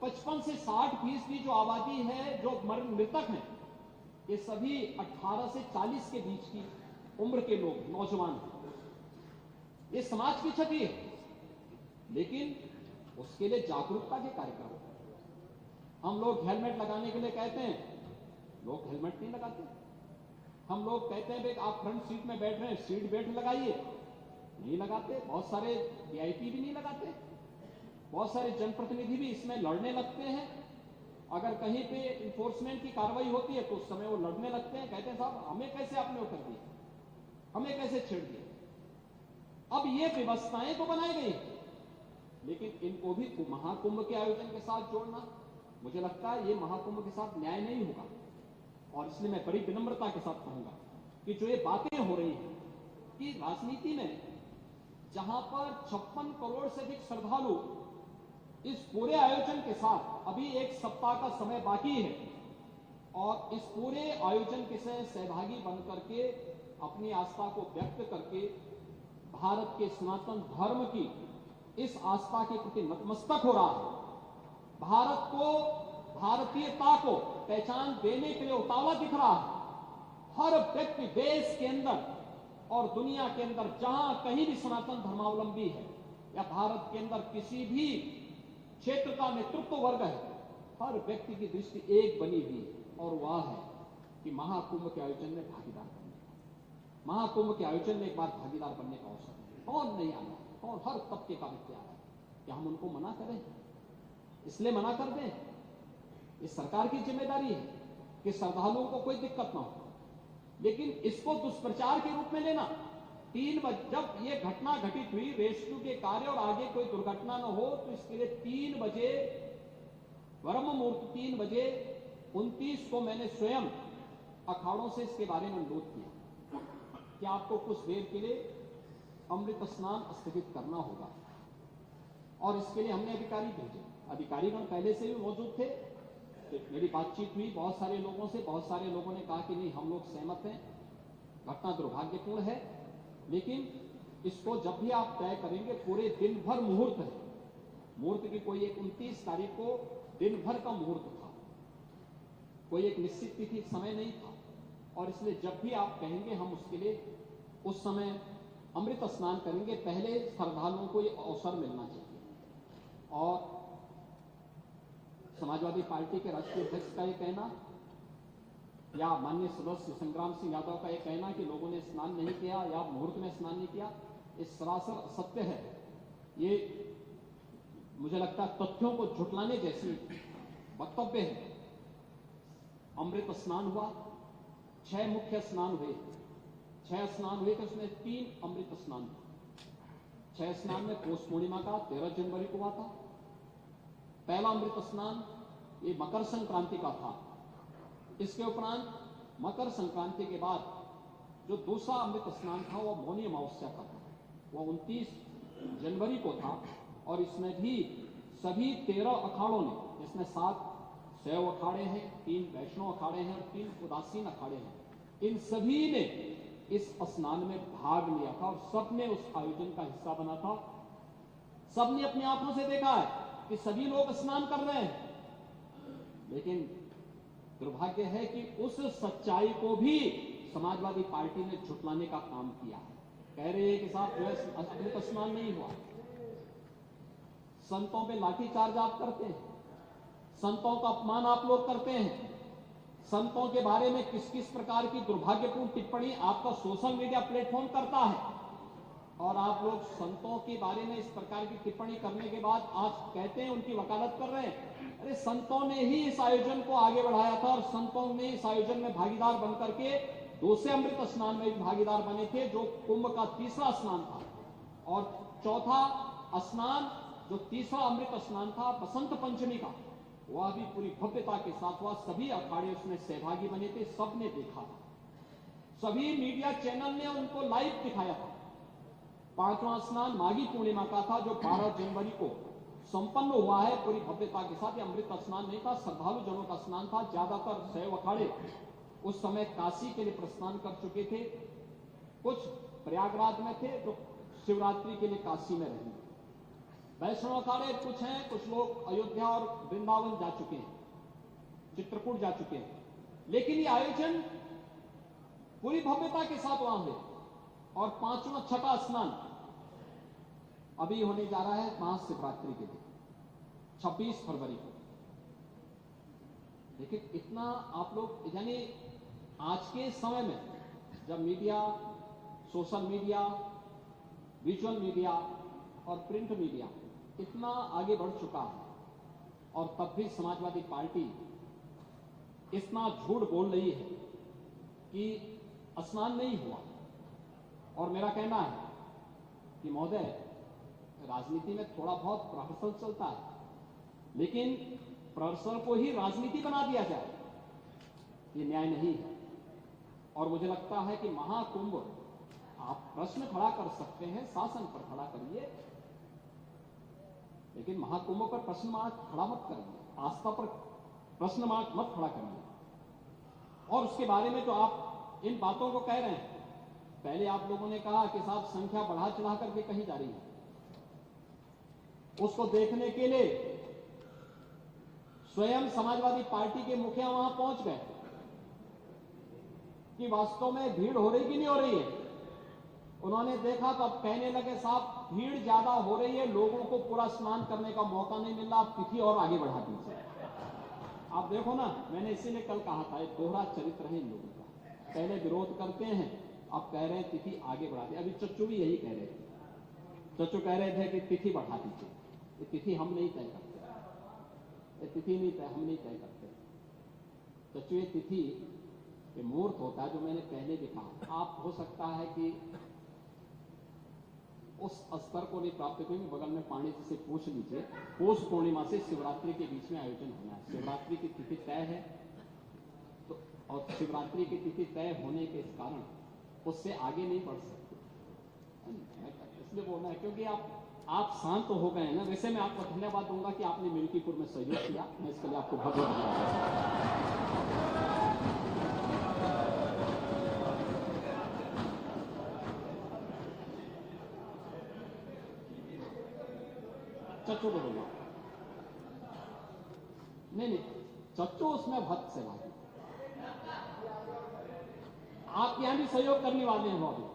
55 से 60% जो आबादी है, जो मृतक हैं, ये सभी 18 से 40 के बीच की उम्र के लोग, नौजवान हैं। ये समाज की क्षति है, लेकिन उसके लिए जागरूकता के कार्यक्रम। हम लोग हेलमेट लगाने के लिए कहते हैं, लोग हेलमेट नहीं लगाते। हम लोग कहते हैं भाई आप फ्रंट सीट में बैठ रहे हैं, सीट बेल्ट लगाइए, नहीं लगाते। बहुत सारे वीआईपी भी नहीं लगाते। बहुत सारे जनप्रतिनिधि भी इसमें लड़ने लगते हैं। अगर कहीं पे इंफोर्समेंट की कार्रवाई होती है तो उस समय वो लड़ने लगते हैं, कहते हैं साहब हमें कैसे आपने वो कर दिया, हमें कैसे छेड़ दिया। अब ये व्यवस्थाएं तो बनाई गई, लेकिन इनको भी महाकुंभ के आयोजन के साथ जोड़ना, मुझे लगता है ये महाकुंभ के साथ न्याय नहीं होगा। और इसलिए मैं बड़ी विनम्रता के साथ कहूंगा कि जो ये बातें हो रही हैं कि राजनीति में जहां पर 56 करोड़ से अधिक श्रद्धालु इस पूरे आयोजन के साथ, अभी 1 सप्ताह का समय बाकी है, और इस पूरे आयोजन के से सहभागी बन करके अपनी आस्था को व्यक्त करके भारत के सनातन धर्म की इस आस्था के प्रति नतमस्तक हो रहा है, भारत को, भारतीयता को पहचान देने के लिए उतावला दिख रहा है। हर व्यक्ति देश के अंदर और दुनिया के अंदर जहां कहीं भी सनातन धर्मावलंबी है, या भारत के अंदर किसी भी क्षेत्र का नेतृत्व वर्ग है, हर व्यक्ति की दृष्टि एक बनी हुई है, और वह है कि महाकुंभ के आयोजन में भागीदार बनने का, महाकुंभ के आयोजन में एक बार भागीदार बनने का अवसर है। कौन नहीं आना, कौन, हर तबके का व्यक्ति आ रहा है। क्या हम उनको मना करें? इसलिए मना कर दें? ये सरकार की जिम्मेदारी है कि श्रद्धालुओं को कोई दिक्कत ना हो, लेकिन इसको दुष्प्रचार के रूप में लेना। 3 बजे जब ये घटना घटित हुई, रेस्क्यू के कार्य और आगे कोई दुर्घटना न हो, तो इसके लिए 3 बजे ब्रह्म मुहूर्त, 3 बजे 29 को मैंने स्वयं अखाड़ों से इसके बारे में अनुरोध किया कि आपको कुछ देर के लिए अमृत स्नान स्थगित करना होगा, और इसके लिए हमने अधिकारी भेजे। अधिकारीगण पहले से भी मौजूद थे। मेरी बातचीत हुई बहुत सारे लोगों से, बहुत सारे लोगों ने कहा कि नहीं, हम लोग सहमत हैं, घटना दुर्भाग्यपूर्ण है, लेकिन इसको जब भी आप तय करेंगे, पूरे दिन भर मुहूर्त है, मुहूर्त की कोई एक 29 तारीख को दिन भर का मुहूर्त था, कोई एक निश्चित तिथि समय नहीं था, और इसलिए जब भी आप कहेंगे हम उसके लिए उस समय अमृत स्नान करेंगे। पहले श्रद्धालुओं को ये अवसर मिलना चाहिए। और समाजवादी पार्टी के राष्ट्रीय अध्यक्ष का ये कहना, या माननीय सदस्य संग्राम सिंह यादव का ये कहना कि लोगों ने स्नान नहीं किया या मुहूर्त में स्नान नहीं किया, ये सरासर असत्य है। ये मुझे लगता है तथ्यों को झुटलाने जैसी वक्तव्य है। अमृत स्नान हुआ, 6 मुख्य स्नान हुए, 6 स्नान हुए थे, उसमें 3 अमृत स्नान। 6 स्नान में पौष पूर्णिमा का 13 जनवरी को हुआ था। पहला अमृत स्नान ये मकर संक्रांति का था। इसके उपरांत मकर संक्रांति के बाद जो दूसरा अमृत स्नान था वो मौनी अमावस्या का था, वो 29 जनवरी को था। और इसमें भी सभी 13 अखाड़ों ने, जिसमें 7 शैव अखाड़े हैं, 3 वैष्णव अखाड़े हैं और 3 उदासीन अखाड़े हैं, इन सभी ने इस स्नान में भाग लिया था और सबने उस आयोजन का हिस्सा बना था। सबने अपनी आंखों से देखा है कि सभी लोग स्नान कर रहे हैं, लेकिन दुर्भाग्य है कि उस सच्चाई को भी समाजवादी पार्टी ने झुटलाने का काम किया है। कह रहे हैं कि साहब जो है अमृत स्नान नहीं हुआ, संतों पे लाठीचार्ज आप करते हैं, संतों का अपमान आप लोग करते हैं, संतों के बारे में किस किस प्रकार की दुर्भाग्यपूर्ण टिप्पणी आपका सोशल मीडिया प्लेटफॉर्म करता है, और आप लोग संतों के बारे में इस प्रकार की टिप्पणी करने के बाद आज कहते हैं उनकी वकालत कर रहे हैं। अरे संतों ने ही इस आयोजन को आगे बढ़ाया था और संतों ने इस आयोजन में भागीदार बनकर के दूसरे अमृत स्नान में भी भागीदार बने थे, जो कुंभ का तीसरा स्नान था। और चौथा स्नान, जो तीसरा अमृत स्नान था बसंत पंचमी का, वह भी पूरी भव्यता के साथ हुआ। सभी अखाड़े उसमें सहभागी बने थे, सबने देखा था, सभी मीडिया चैनल ने उनको लाइव दिखाया था। पांचवां स्नान माघी पूर्णिमा का था, जो 12 जनवरी को संपन्न हुआ है पूरी भव्यता के साथ। यह अमृत स्नान नहीं था, श्रद्धालु जनों का स्नान था। ज्यादातर शैव अखाड़े उस समय काशी के लिए प्रस्थान कर चुके थे, कुछ प्रयागराज में थे, तो शिवरात्रि के लिए काशी में रहेंगे। वैष्णव अखाड़े कुछ हैं, कुछ लोग अयोध्या और वृंदावन जा चुके हैं, चित्रकूट जा चुके हैं, लेकिन ये आयोजन पूरी भव्यता के साथ वहां हुए। और पांचवा छठा स्नान अभी होने जा रहा है महाशिवरात्रि के दिन 26 फरवरी को। लेकिन इतना आप लोग, यानी आज के समय में जब media, social media, visual media और प्रिंट मीडिया इतना आगे बढ़ चुका है, और तब भी समाजवादी पार्टी इतना झूठ बोल रही है कि स्नान नहीं हुआ। और मेरा कहना है कि महोदय, राजनीति में थोड़ा बहुत प्रहसन चलता है, लेकिन प्रहसन को ही राजनीति बना दिया जाए, ये न्याय नहीं है। और मुझे लगता है कि महाकुंभ, आप प्रश्न खड़ा कर सकते हैं, शासन पर खड़ा करिए, लेकिन महाकुंभ पर प्रश्न मार्क खड़ा मत करिए, आस्था पर प्रश्न मार्क मत खड़ा करिए। और उसके बारे में जो आप इन बातों को कह रहे हैं, पहले आप लोगों ने कहा कि साहब संख्या बढ़ा चढ़ा करके कहीं जा रही है, उसको देखने के लिए स्वयं समाजवादी पार्टी के मुखिया वहां पहुंच गए कि वास्तव में भीड़ हो रही कि नहीं हो रही है। उन्होंने देखा तो अब कहने लगे साहब भीड़ ज्यादा हो रही है, लोगों को पूरा स्नान करने का मौका नहीं मिल रहा, आप तिथि और आगे बढ़ा दीजिए। आप देखो ना, मैंने इसीलिए कल कहा था, एक दोहरा चरित्र है इन लोगों का, पहले विरोध करते हैं, अब कह रहे हैं तिथि आगे बढ़ा दी। अभी चच्चू भी यही कह रहे थे, चच्चू कह रहे थे कि तिथि बढ़ा दीजिए। ये तिथि हम नहीं तय करते, ये तिथि नहीं तय, हम नहीं तय करते चच्चू। ये तिथि ये मुहूर्त होता है, जो मैंने पहले भी कहा। आप हो सकता है कि उस स्तर को नहीं प्राप्त करेंगे, बगल में पानी जी से पूछ लीजिए। पौष पूर्णिमा से शिवरात्रि के बीच में आयोजन होना है, शिवरात्रि की तिथि तय है, तो और शिवरात्रि की तिथि तय होने के कारण उससे आगे नहीं बढ़ सकते, इसलिए बोलना है। क्योंकि आप शांत हो गए हैं ना। वैसे मैं आपको धन्यवाद दूंगा कि आपने मिल्कीपुर में सहयोग किया, मैं इसके लिए आपको बहुत बहुत धन्यवाद। चच्चू बोलूंगा, नहीं, चच्चू उसमें भक्त से भागी, आप यहां भी सहयोग करने वाले हैं बहुत।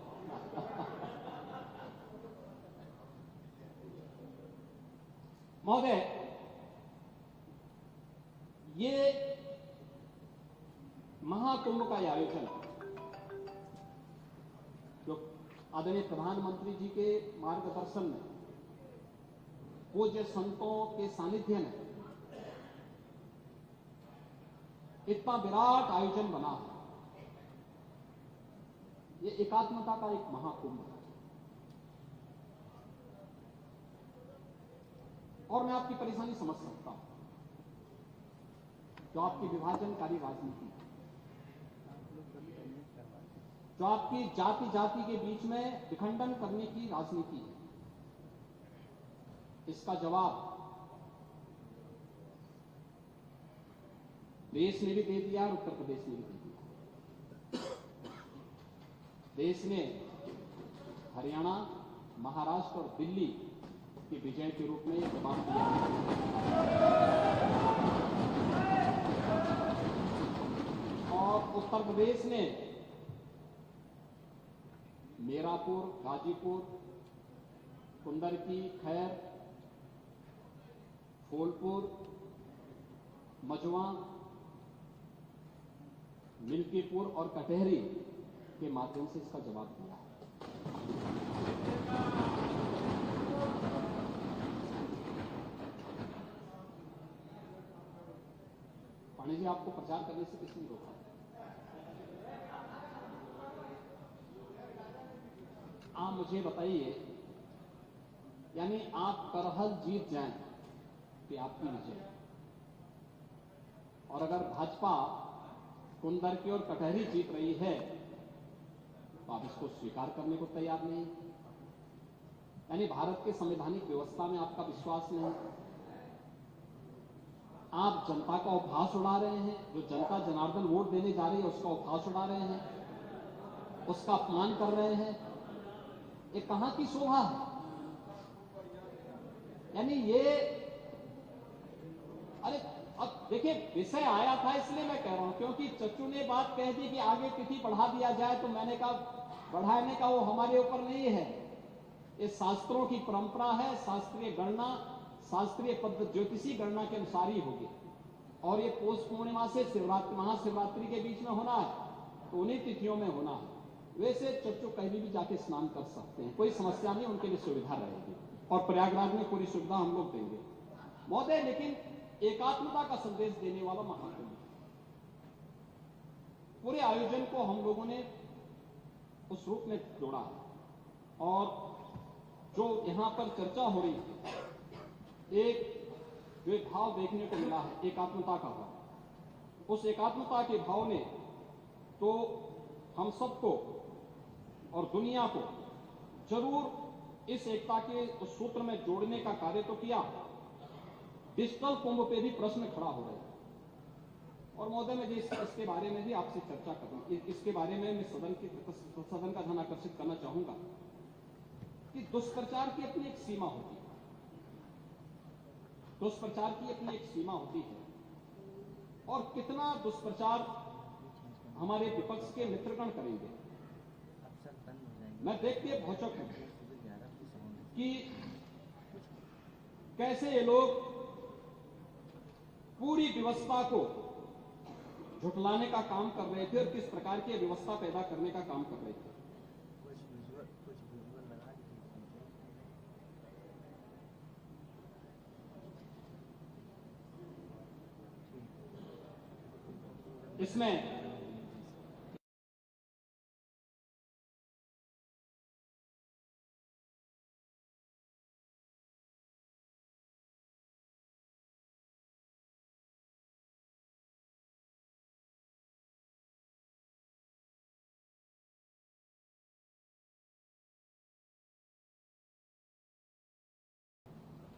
महोदय, ये महाकुंभ का आयोजन जो आदरणीय प्रधानमंत्री जी के मार्गदर्शन में, पूज्य संतों के सानिध्य में इतना विराट आयोजन बना है, ये एकात्मता का एक महाकुंभ है। और मैं आपकी परेशानी समझ सकता हूं, जो आपकी विभाजनकारी राजनीति है, जो आपकी जाति जाति के बीच में विखंडन करने की राजनीति है, इसका जवाब देश ने भी दे दिया और उत्तर प्रदेश ने भी दे दिया। देश ने हरियाणा, महाराष्ट्र और दिल्ली की विजय के रूप में यह जवाब दिया। और उत्तर प्रदेश ने मीरापुर, गाजीपुर, कुंदरकी, खैर, फूलपुर, मजवा, मिल्कीपुर और कटहरी के माध्यम से इसका जवाब दिया है। पांडे जी, आपको प्रचार करने से किसने रोका? आप मुझे बताइए, यानी आप करहल जीत जाएं कि आपकी विजय, और अगर भाजपा कुंदरकी और कटहरी जीत रही है तो आप इसको स्वीकार करने को तैयार नहीं, यानी भारत के संवैधानिक व्यवस्था में आपका विश्वास नहीं। आप जनता का उपहास उड़ा रहे हैं। जो जनता जनार्दन वोट देने जा रही है उसका उपहास उड़ा रहे हैं, उसका अपमान कर रहे हैं। ये कहां की शोभा है? यानी ये, अरे अब देखिए, विषय आया था इसलिए मैं कह रहा हूं, क्योंकि चच्चू ने बात कह दी कि आगे तिथि बढ़ा दिया जाए, तो मैंने कहा बढ़ाने का वो हमारे ऊपर नहीं है। ये शास्त्रों की परंपरा है, शास्त्रीय गणना, शास्त्रीय पद्धति, ज्योतिषी गणना के अनुसार ही होगी। और ये पौष पूर्णिमा से शिवरात्रि, महाशिवरात्रि के बीच में होना है, तो उन्हीं तिथियों में होना है। वैसे चच्चू कहीं भी जाके स्नान कर सकते हैं, कोई समस्या नहीं, उनके लिए सुविधा रहेगी, और प्रयागराज में पूरी सुविधा हम लोग देंगे महोदय। लेकिन एकात्मता का संदेश देने वाला महाकुंभ, पूरे आयोजन को हम लोगों ने उस रूप में जोड़ा है। और जो यहां पर चर्चा हो रही है, एक जो भाव देखने को मिला है, एकात्मता का भाव, उस एकात्मता के भाव ने तो हम सबको और दुनिया को जरूर इस एकता के उस सूत्र में जोड़ने का कार्य तो किया। डिजिटल कुंभ पे भी प्रश्न खड़ा हो रहा है, और महोदय मैं इसके बारे में भी आपसे चर्चा करूं। इसके बारे में मैं सदन का ध्यान आकर्षित करना चाहूंगा कि दुष्प्रचार की अपनी एक सीमा होती है। दुष्प्रचार की अपनी एक सीमा होती है, और कितना दुष्प्रचार हमारे विपक्ष के मित्रगण करेंगे। मैं देख के भौचक हूं कि कैसे ये लोग पूरी व्यवस्था को झुठलाने का काम कर रहे थे और किस प्रकार की व्यवस्था पैदा करने का काम कर रहे थे। इसमें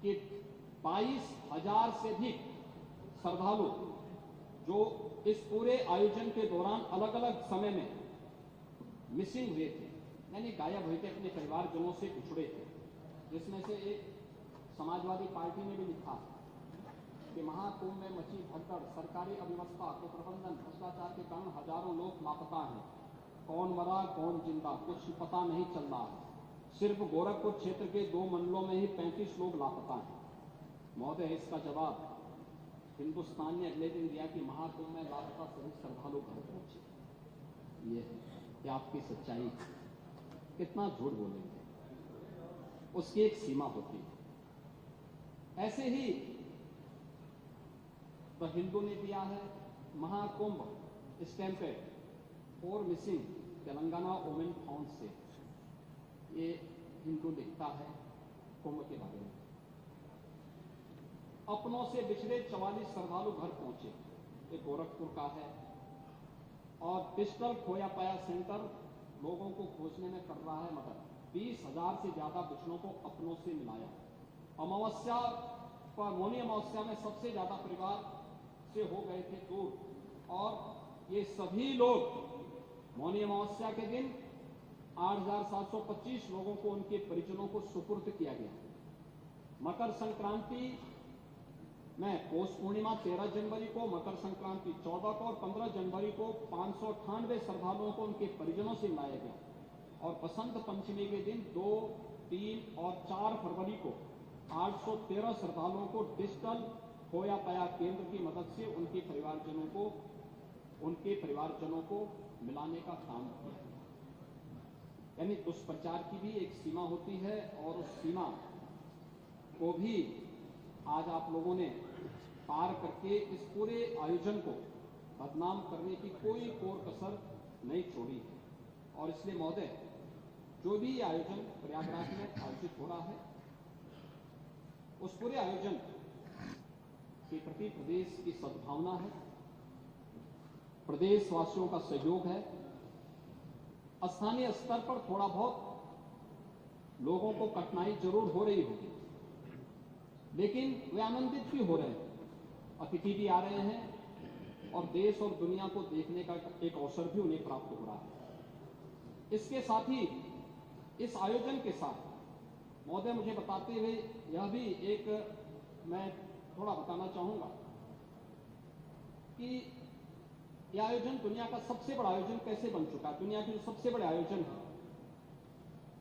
कि 22,000 से अधिक श्रद्धालु जो इस पूरे आयोजन के दौरान अलग अलग समय में मिसिंग हुए थे, यानी गायब हुए थे, अपने परिवारजनों से पिछड़े थे। जिसमें से एक समाजवादी पार्टी ने भी लिखा कि महाकुंभ में मची भगदड़, सरकारी अव्यवस्था, कुप्रबंधन, भ्रष्टाचार के कारण हजारों लोग लापता हैं। कौन मरा कौन जिंदा कुछ पता नहीं चल रहा है। सिर्फ गोरखपुर क्षेत्र के 2 मंडलों में ही 35 लोग लापता हैं। महोदय, इसका जवाब हिंदुस्तान ने अगले दिन दिया कि महाकुंभ में लापता सभी श्रद्धालु घर पहुंचे। ये आपकी सच्चाई, कितना झूठ बोलेंगे, उसकी एक सीमा होती है। ऐसे ही द हिंदू ने दिया है Mahakumbh stampede 4 missing Telangana women found से। ये हिंदू लिखता है कुंभ के बारे में। अपनों से बिछड़े 44 श्रद्धालु घर पहुंचे, ये गोरखपुर का है। और डिजिटल खोया पाया सेंटर लोगों को खोजने में कर रहा है मदद। 20,000 से ज्यादा बिछड़ों को अपनों से मिलाया। अमावस्या पर, मौनी अमावस्या में सबसे ज्यादा परिवार से हो गए थे दूर, और ये सभी लोग मौनी अमावस्या के दिन 8,725 लोगों को, उनके परिजनों को सुपुर्द किया गया। मकर संक्रांति में पौष पूर्णिमा 13 जनवरी को, मकर संक्रांति 14 को और 15 जनवरी को 598 श्रद्धालुओं को उनके परिजनों से मिलाया गया। और बसंत पंचमी के दिन 2, 3 और 4 फरवरी को 813 श्रद्धालुओं को डिजिटल खोया पाया केंद्र की मदद से उनके परिवारजनों को मिलाने का काम किया। यानी दुष्प्रचार की भी एक सीमा होती है, और उस सीमा को भी आज आप लोगों ने पार करके इस पूरे आयोजन को बदनाम करने की कोई कोर कसर नहीं छोड़ी है। और इसलिए महोदय, जो भी आयोजन प्रयागराज में आयोजित हो रहा है, उस पूरे आयोजन के प्रति प्रदेश की सद्भावना है, प्रदेशवासियों का सहयोग है। स्थानीय स्तर पर थोड़ा बहुत लोगों को कठिनाई जरूर हो रही होगी, लेकिन वे आनंदित भी हो रहे हैं। अतिथि भी आ रहे हैं और देश और दुनिया को देखने का एक अवसर भी उन्हें प्राप्त हो रहा है। इसके साथ ही इस आयोजन के साथ महोदय, मुझे बताते हुए यह भी एक मैं थोड़ा बताना चाहूंगा कि यह आयोजन दुनिया का सबसे बड़ा आयोजन कैसे बन चुका है। दुनिया के जो सबसे बड़े आयोजन है,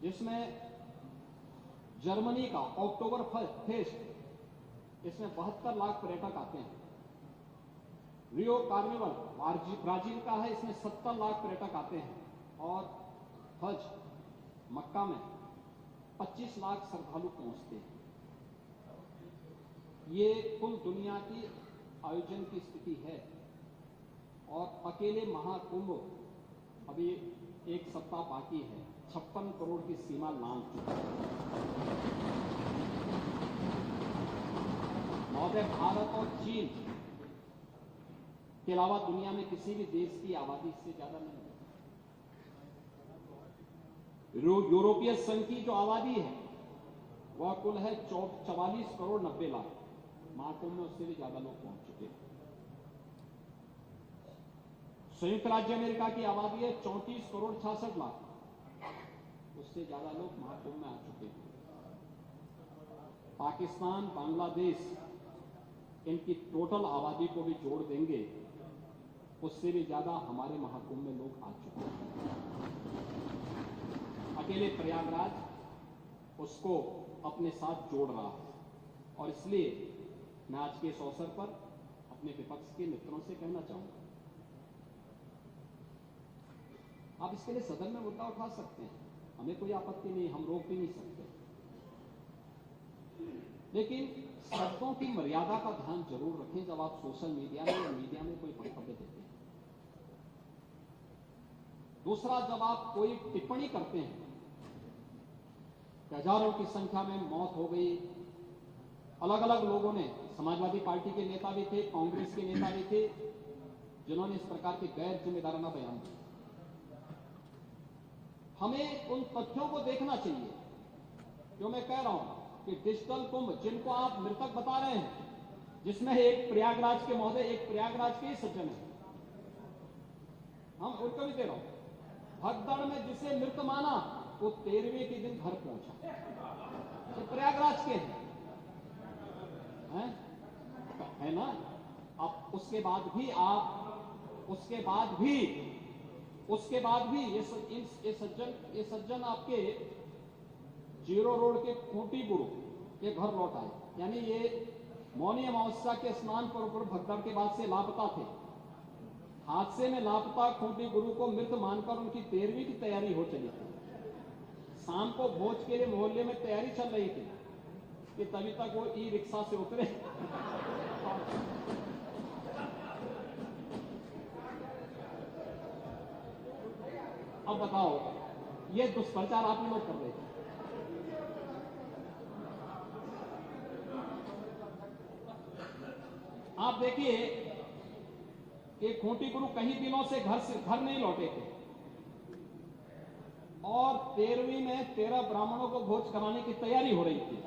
जिसमें जर्मनी का अक्टूबर फेस्ट, इसमें 72 लाख पर्यटक आते हैं। रियो कार्निवल ब्राजील का है, इसमें 70 लाख पर्यटक आते हैं। और हज मक्का में 25 लाख श्रद्धालु पहुंचते हैं। ये कुल दुनिया की आयोजन की स्थिति है। और अकेले महाकुंभ अभी एक सप्ताह बाकी है, 56 करोड़ की सीमा लांघ चुका है। महोदय, भारत और चीन के अलावा दुनिया में किसी भी देश की आबादी इससे ज्यादा नहीं है। यूरोपीय संघ की जो आबादी है वह कुल है 44 करोड़ 90 लाख। महाकुंभ में उससे भी ज्यादा लोग पहुंच चुके हैं। संयुक्त राज्य अमेरिका की आबादी है 34 करोड़ 66 लाख, उससे ज्यादा लोग महाकुंभ में आ चुके हैं। पाकिस्तान, बांग्लादेश, इनकी टोटल आबादी को भी जोड़ देंगे, उससे भी ज्यादा हमारे महाकुंभ में लोग आ चुके हैं। अकेले प्रयागराज उसको अपने साथ जोड़ रहा है। और इसलिए मैं आज के इस अवसर पर अपने विपक्ष के मित्रों से कहना चाहूंगा, आप इसके लिए सदन में मुद्दा उठा सकते हैं, हमें कोई आपत्ति नहीं, हम रोक भी नहीं सकते, लेकिन शब्दों की मर्यादा का ध्यान जरूर रखें जब आप सोशल मीडिया में या मीडिया में कोई वक्तव्य देते हैं। दूसरा, जब आप कोई टिप्पणी करते हैं कि हजारों की संख्या में मौत हो गई, अलग अलग लोगों ने, समाजवादी पार्टी के नेता भी थे, कांग्रेस के नेता भी थे, जिन्होंने इस प्रकार के गैर जिम्मेदाराना बयान दिए। हमें उन तथ्यों को देखना चाहिए जो मैं कह रहा हूं कि डिजिटल कुंभ, जिनको आप मृतक बता रहे हैं, जिसमें एक प्रयागराज के महोदय, एक प्रयागराज के ही सज्जन है, हम उनको भी दे रहा हूं, भगदड़ में जिसे मृत माना वो 13वें के दिन घर पहुंचा, तो प्रयागराज के हैं, है ना। अब उसके बाद भी ये सज्जन आपके जीरो रोड के खूंटी गुरु के घर लौट आए। यानी ये मौनी अमावस्या के स्नान पर भगदड़ के बाद से लापता थे। हादसे में लापता खूंटी गुरु को मृत मानकर उनकी 13वीं की तैयारी हो चली थी। शाम को भोज के लिए मोहल्ले में तैयारी चल रही थी कि तभी तक वो ई रिक्शा से उतरे। अब बताओ, ये दुष्प्रचार आप लोग कर रहे थे। आप देखिए कि खूंटी गुरु कई दिनों से घर नहीं लौटे थे। और 13वीं में 13 ब्राह्मणों को भोज कराने की तैयारी हो रही थी।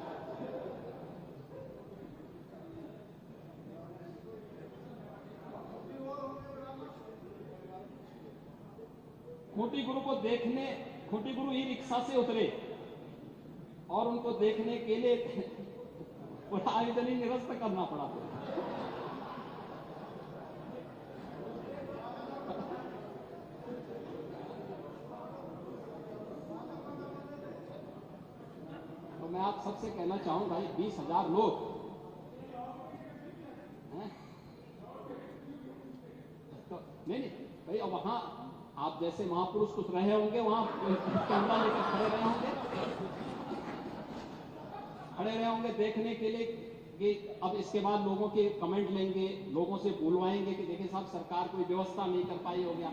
खूंटी गुरु को देखने, खूंटी गुरु ही रिक्शा से उतरे और उनको देखने के लिए पूरा आयोजन ही निरस्त करना पड़ा। तो मैं आप सबसे कहना चाहूंगा, 20,000 लोग हैं, तो नहीं भाई, अब वहां आप जैसे महापुरुष कुछ रहे होंगे, वहां कैमरा लेकर खड़े रहे होंगे देखने के लिए कि अब इसके बाद लोगों के कमेंट लेंगे, लोगों से बुलवाएंगे कि देखिए साहब सरकार कोई व्यवस्था नहीं कर पाई हो गया।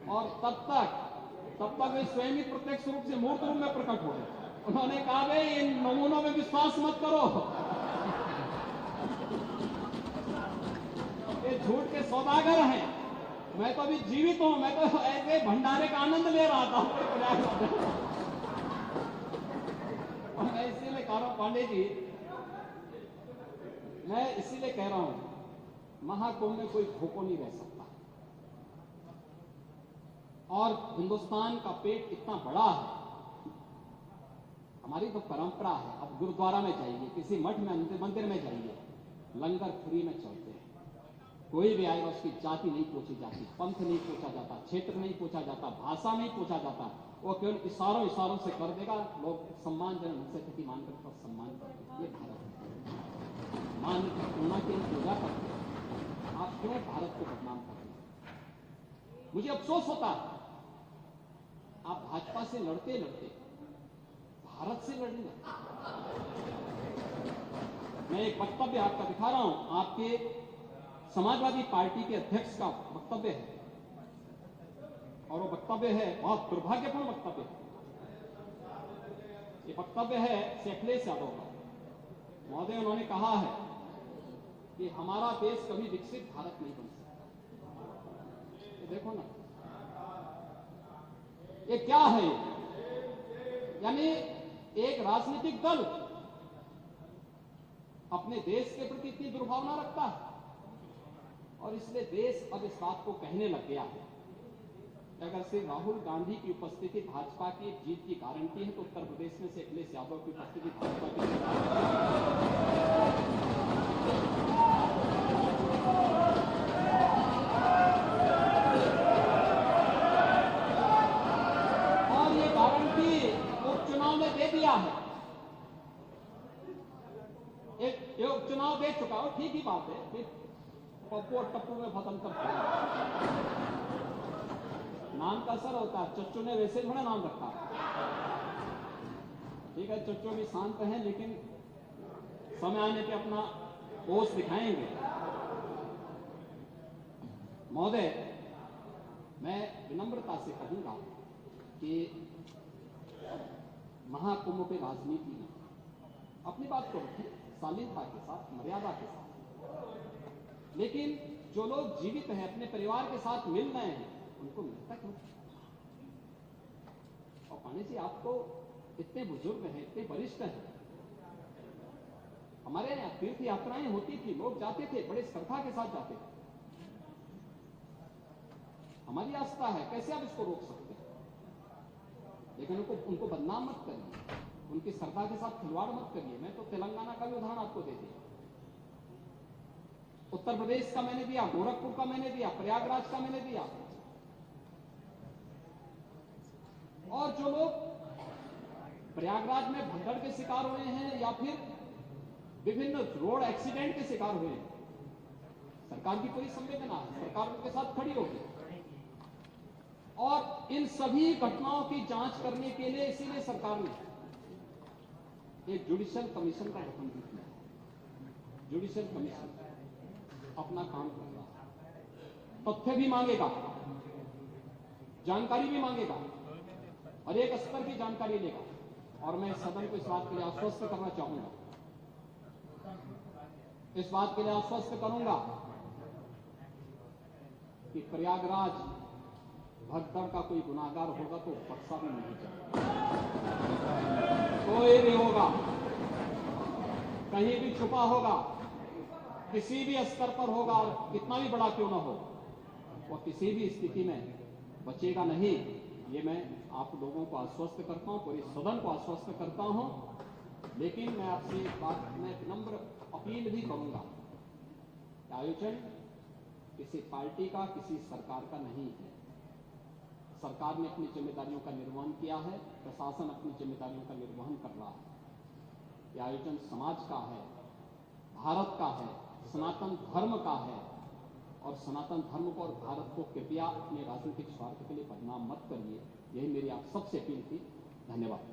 और तब तक वे स्वयं ही प्रत्यक्ष रूप से मूर्त रूप में प्रकट हो गए। उन्होंने कहा भाई इन नमूनों में विश्वास मत करो, ये झूठ के सौदागर हैं। मैं तो अभी जीवित हूं, मैं तो ऐसे भंडारे का आनंद ले रहा था। और मैं इसीलिए कह रहा हूं पांडे जी, मैं इसीलिए कह रहा हूं महाकुंभ में कोई भूखो नहीं रह सकता। और हिंदुस्तान का पेट इतना बड़ा है, हमारी तो परंपरा है। अब गुरुद्वारा में जाइए, किसी मठ में मंदिर में जाइए, लंगर फ्री में चलते हैं। कोई भी आएगा उसकी जाति नहीं पूछी जाती, पंथ नहीं पूछा जाता, क्षेत्र नहीं पूछा जाता, भाषा नहीं पूछा जाता। वो केवल इशारों से कर देगा। लोग सम्मानजनक से स्थिति मानकर सम्मान करते हैं। ये भारत है, मान पूर्णा की पूजा करते हैं। आप क्यों भारत को बदनाम करते हैं? मुझे अफसोस होता है आप भाजपा से लड़ते लड़ते भारत से लड़ने लगते। मैं एक वक्तव्य आपका दिखा रहा हूं, आपके समाजवादी पार्टी के अध्यक्ष का वक्तव्य है, और वो वक्तव्य है बहुत दुर्भाग्यपूर्ण वक्तव्य है। ये वक्तव्य है अखिलेश यादव का। महोदय, उन्होंने कहा है कि हमारा देश कभी विकसित भारत नहीं बन सकता। तो देखो ना, ये क्या है? यानी एक राजनीतिक दल अपने देश के प्रति इतनी दुर्भावना रखता है, और इसलिए देश अब इस बात को कहने लग गया है कि अगर श्री राहुल गांधी की उपस्थिति भाजपा की जीत की गारंटी है, तो उत्तर प्रदेश में से अखिलेश यादव की उपस्थिति भाजपा की और ये गारंटी उपचुनाव में दे दिया है। एक उपचुनाव दे चुका हो, ठीक ही बात है, फिर पप्पू और टप्पू में बहुत अंतर नाम का असर होता है। चच्चू ने वैसे थोड़ा नाम रखा, ठीक है, चच्चू भी शांत हैं, लेकिन समय आने पे अपना ओस दिखाएंगे। महोदय, मैं विनम्रता से कहूंगा कि महाकुंभ की राजनीति में अपनी बात को रखें शालीनता के साथ, मर्यादा के साथ, लेकिन जो लोग जीवित हैं, अपने परिवार के साथ मिल रहे हैं, उनको मिलता क्यों? और पांडे जी, आप तो इतने बुजुर्ग हैं, इतने वरिष्ठ हैं। हमारे यहाँ तीर्थ यात्राएं होती थी, लोग जाते थे, बड़े श्रद्धा के साथ जाते थे। हमारी आस्था है, कैसे आप इसको रोक सकते हैं? लेकिन उनको बदनाम मत करिए, उनकी श्रद्धा के साथ खिलवाड़ मत करिए। मैं तो तेलंगाना का भी उदाहरण आपको दे दिया, उत्तर प्रदेश का मैंने दिया, गोरखपुर का मैंने दिया, प्रयागराज का मैंने दिया। और जो लोग प्रयागराज में भगदड़ के शिकार हुए हैं या फिर विभिन्न रोड एक्सीडेंट के शिकार हुए हैं, सरकार की पूरी संवेदना है, सरकार उनके साथ खड़ी होगी। और इन सभी घटनाओं की जांच करने के लिए इसीलिए सरकार ने एक जुडिशियल कमीशन का गठन किया। जुडिशियल कमीशन अपना काम कर रहा है, तथ्य भी मांगेगा, जानकारी भी मांगेगा, और एक स्तर की जानकारी लेगा। और मैं सदन को इस बात के लिए आश्वस्त करना चाहूंगा, इस बात के लिए आश्वस्त करूंगा कि प्रयागराज भगदड़ का कोई गुनाहगार होगा तो बख्शा भी नहीं जाएगा। कोई भी होगा, कहीं भी छुपा होगा, किसी भी स्तर पर होगा, और कितना भी बड़ा क्यों ना हो, वह किसी भी स्थिति में बचेगा नहीं। ये मैं आप लोगों को आश्वस्त करता हूं, पूरे सदन को आश्वस्त करता हूं। लेकिन मैं आपसे एक बात में विनम्र अपील भी करूंगा, आयोजन किसी पार्टी का, किसी सरकार का नहीं है। सरकार ने अपनी जिम्मेदारियों का निर्वहन किया है, प्रशासन अपनी जिम्मेदारियों का निर्वहन कर रहा है। यह आयोजन समाज का है, भारत का है, सनातन धर्म का है, और सनातन धर्म को और भारत को कृपया अपने राजनीतिक स्वार्थ के लिए बदनाम मत करिए। यही मेरी आप सबसे अपील थी। धन्यवाद।